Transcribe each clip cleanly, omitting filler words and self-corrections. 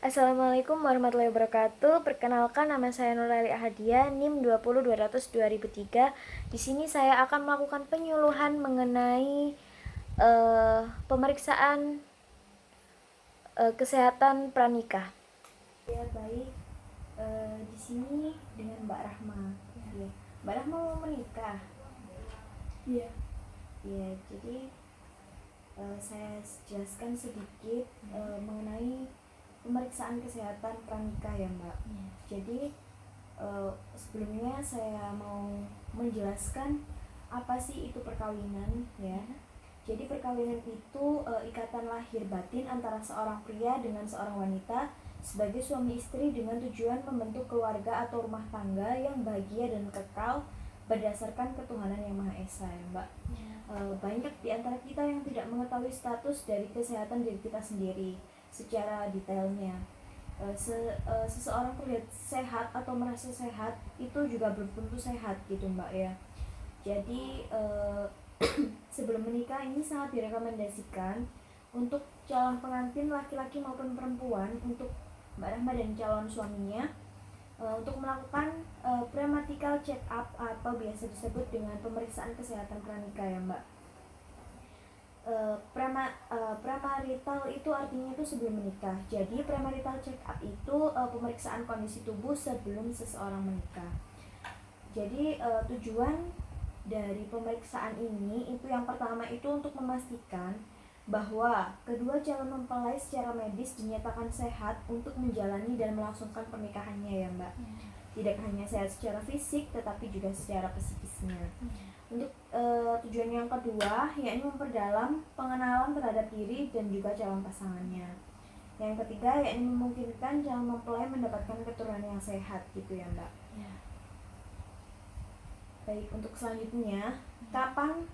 Assalamualaikum warahmatullahi wabarakatuh. Perkenalkan, nama saya Nurali Ahadia, NIM 20200 2003. Di sini saya akan melakukan penyuluhan mengenai pemeriksaan kesehatan pranikah. Ya baik, di sini dengan Mbak Rahma. Ya. Mbak Rahma mau menikah. Iya. Ya, jadi saya jelaskan sedikit mengenai pemeriksaan kesehatan pranikah ya Mbak. Jadi sebelumnya saya mau menjelaskan apa sih itu perkawinan ya. Jadi perkawinan itu ikatan lahir batin antara seorang pria dengan seorang wanita sebagai suami istri dengan tujuan membentuk keluarga atau rumah tangga yang bahagia dan kekal berdasarkan ketuhanan yang Maha Esa ya Mbak. Banyak di antara kita yang tidak mengetahui status dari kesehatan diri kita sendiri secara detailnya. Seseorang terlihat sehat atau merasa sehat itu juga belum tentu sehat gitu Mbak ya. Jadi sebelum menikah ini sangat direkomendasikan untuk calon pengantin laki-laki maupun perempuan, untuk Mbak Rahma dan calon suaminya untuk melakukan premarital check up atau biasa disebut dengan pemeriksaan kesehatan pranikah ya Mbak. Premarital itu artinya itu sebelum menikah. Jadi premarital check up itu pemeriksaan kondisi tubuh sebelum seseorang menikah. Jadi tujuan dari pemeriksaan ini itu yang pertama itu untuk memastikan bahwa kedua calon mempelai secara medis dinyatakan sehat untuk menjalani dan melangsungkan pernikahannya ya Mbak. Tidak hanya sehat secara fisik tetapi juga secara psikisnya. Untuk tujuan yang kedua yakni memperdalam pengenalan terhadap diri dan juga calon pasangannya. Yang ketiga yakni memungkinkan calon mempelai mendapatkan keturunan yang sehat gitu ya Mbak. Baik, untuk selanjutnya kapan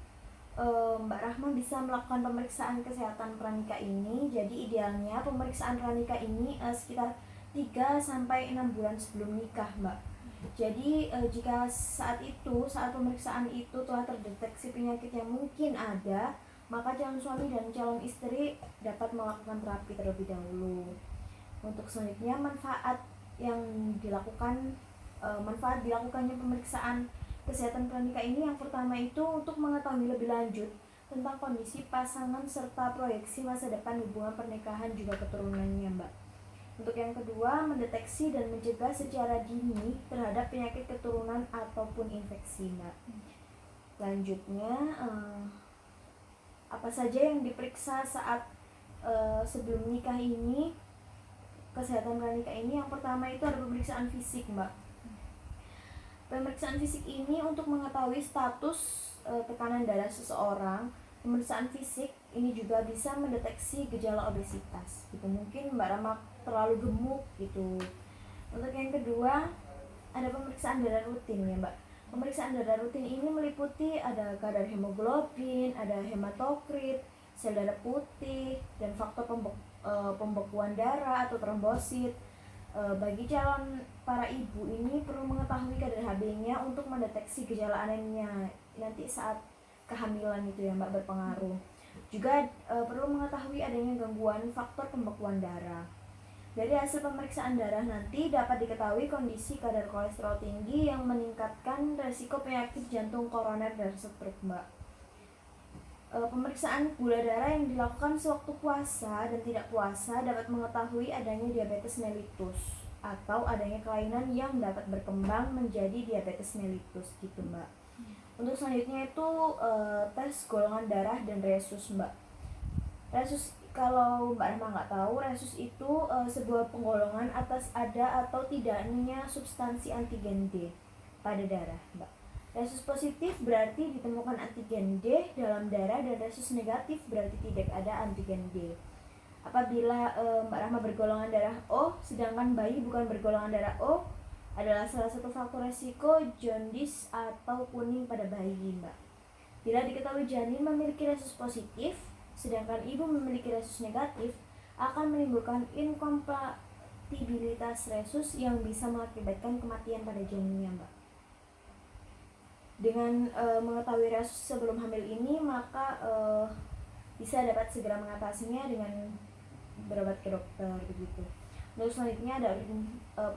Mbak Rahma bisa melakukan pemeriksaan kesehatan pranikah ini? Jadi idealnya pemeriksaan pranikah ini sekitar 3-6 bulan sebelum nikah Mbak. Jadi jika saat pemeriksaan itu telah terdeteksi penyakit yang mungkin ada, maka calon suami dan calon istri dapat melakukan terapi terlebih dahulu. Untuk selanjutnya manfaat dilakukannya pemeriksaan kesehatan pranikah ini, yang pertama itu untuk mengetahui lebih lanjut tentang kondisi pasangan serta proyeksi masa depan hubungan pernikahan juga keturunannya Mbak. Untuk yang kedua, mendeteksi dan mencegah secara dini terhadap penyakit keturunan ataupun infeksi Mbak. Selanjutnya apa saja yang diperiksa saat sebelum nikah ini, kesehatan pranikah ini? Yang pertama itu ada pemeriksaan fisik Mbak. Pemeriksaan fisik ini untuk mengetahui status tekanan darah seseorang. Pemeriksaan fisik ini juga bisa mendeteksi gejala obesitas gitu. Mungkin Mbak Rama terlalu gemuk gitu. Untuk yang kedua ada pemeriksaan darah rutin ya Mbak. Pemeriksaan darah rutin ini meliputi ada kadar hemoglobin, ada hematokrit, sel darah putih, dan faktor pembekuan darah atau trombosit. Bagi calon para ibu ini perlu mengetahui kadar HB-nya untuk mendeteksi gejala anemia nanti saat kehamilan itu ya Mbak, berpengaruh. Juga perlu mengetahui adanya gangguan faktor pembekuan darah. Dari hasil pemeriksaan darah nanti dapat diketahui kondisi kadar kolesterol tinggi yang meningkatkan resiko penyakit jantung koroner dan stroke Mbak. Pemeriksaan gula darah yang dilakukan sewaktu puasa dan tidak puasa dapat mengetahui adanya diabetes mellitus atau adanya kelainan yang dapat berkembang menjadi diabetes mellitus gitu Mbak. Untuk selanjutnya itu tes golongan darah dan resus Mbak. Resus, kalau Mbak Rahma nggak tahu, resus itu sebuah penggolongan atas ada atau tidaknya substansi antigen D pada darah Mbak. Resus positif berarti ditemukan antigen D dalam darah, dan resus negatif berarti tidak ada antigen D. Apabila Mbak Rahma bergolongan darah O, sedangkan bayi bukan bergolongan darah O, adalah salah satu faktor resiko jaundice atau kuning pada bayi Mbak. Bila diketahui janin memiliki resus positif, sedangkan ibu memiliki resus negatif, akan menimbulkan inkompatibilitas resus yang bisa mengakibatkan kematian pada janinnya Mbak. Dengan mengetahui resus sebelum hamil ini, maka bisa dapat segera mengatasinya dengan berobat ke dokter begitu. Lalu selanjutnya ada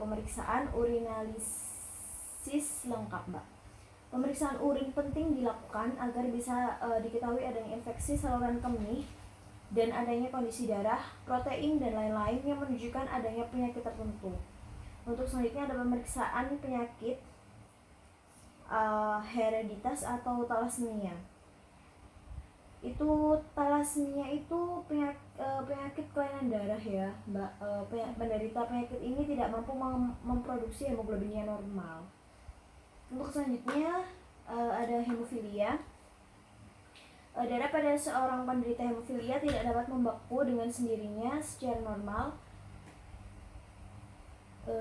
pemeriksaan urinalisis lengkap, Mbak. Pemeriksaan urin penting dilakukan agar bisa diketahui adanya infeksi saluran kemih dan adanya kondisi darah, protein, dan lain-lain yang menunjukkan adanya penyakit tertentu. Untuk selanjutnya ada pemeriksaan penyakit hereditas atau thalassemia. Itu thalassemia itu penyakit kelainan darah ya, Mbak. Penderita penyakit ini tidak mampu memproduksi hemoglobinnya normal. Untuk selanjutnya ada hemofilia. Darah pada seorang penderita hemofilia tidak dapat membeku dengan sendirinya secara normal.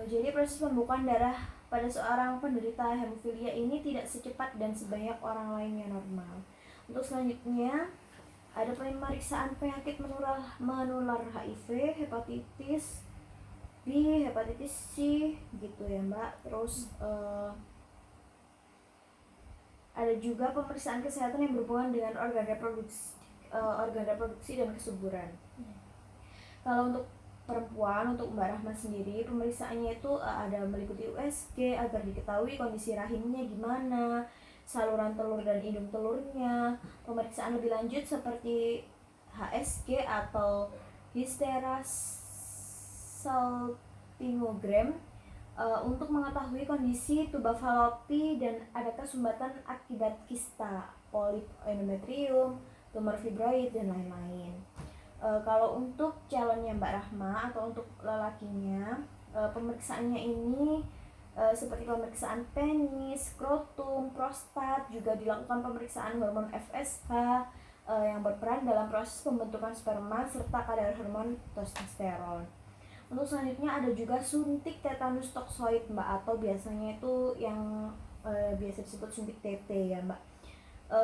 Jadi proses pembukaan darah pada seorang penderita hemofilia ini tidak secepat dan sebanyak orang lain yang normal. Untuk selanjutnya ada pemeriksaan penyakit menular HIV, hepatitis B, hepatitis C gitu ya, Mbak. Terus ada juga pemeriksaan kesehatan yang berhubungan dengan organ reproduksi dan kesuburan. Kalau untuk perempuan, untuk Mbak Rahma sendiri, pemeriksaannya itu ada meliputi USG agar diketahui kondisi rahimnya gimana, saluran telur dan indung telurnya. Pemeriksaan lebih lanjut seperti HSG atau hysterosalpingogram untuk mengetahui kondisi tuba Fallopi dan adakah sumbatan akibat kista, polip endometrium, tumor fibroid, dan lain-lain. Kalau untuk calonnya Mbak Rahma atau untuk lelakinya, pemeriksaannya ini seperti pemeriksaan penis, skrotum, prostat, juga dilakukan pemeriksaan hormon FSH yang berperan dalam proses pembentukan sperma serta kadar hormon testosteron. Untuk selanjutnya ada juga suntik tetanus toksoid, Mbak, atau biasanya itu yang biasa disebut suntik TT ya, Mbak.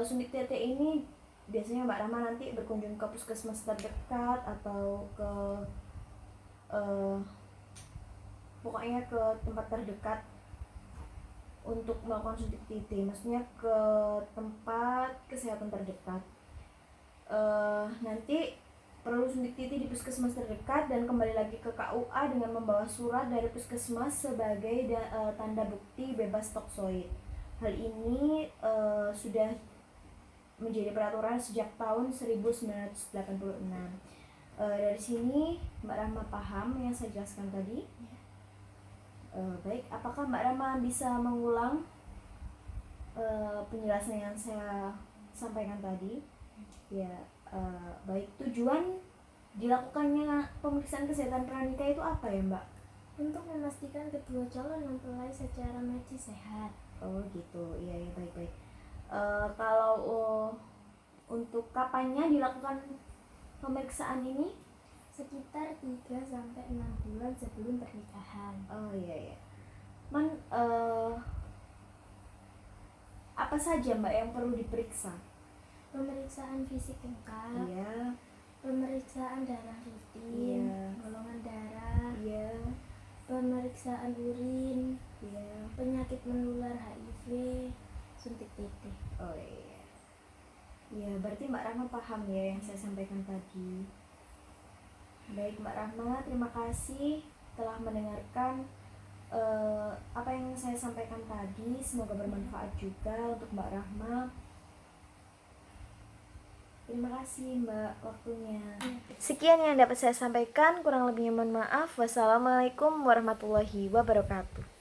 Suntik TT ini biasanya Mbak Rahma nanti berkunjung ke puskesmas terdekat atau ke pokoknya ke tempat terdekat untuk melakukan suntik TT, maksudnya ke tempat kesehatan terdekat. Nanti perlu suntik TT di puskesmas terdekat dan kembali lagi ke KUA dengan membawa surat dari puskesmas sebagai tanda bukti bebas toksoid. Hal ini sudah menjadi peraturan sejak tahun 1986. Dari sini Mbak Rahma paham yang saya jelaskan tadi? Baik, apakah Mbak Rahma bisa mengulang penjelasan yang saya sampaikan tadi? Ya. Baik, tujuan dilakukannya pemeriksaan kesehatan pranikah itu apa ya, Mbak? Untuk memastikan kedua calon mempelai secara medis sehat. Oh gitu, iya ya, baik. Kalau untuk kapannya dilakukan pemeriksaan ini? Sekitar 3-6 bulan sebelum pernikahan. Oh iya. Apa saja, Mbak, yang perlu diperiksa? Pemeriksaan fisik lengkap. Iya. Pemeriksaan darah rutin. Iya. Golongan darah. Iya. Pemeriksaan urin. Iya. Penyakit menular HIV, suntik TT. Oh iya. Iya, berarti Mbak Rahma paham ya yang saya sampaikan tadi. Baik Mbak Rahma, terima kasih telah mendengarkan apa yang saya sampaikan tadi. Semoga bermanfaat juga untuk Mbak Rahma. Terima kasih Mbak waktunya. Sekian yang dapat saya sampaikan, kurang lebihnya mohon maaf. Wassalamualaikum warahmatullahi wabarakatuh.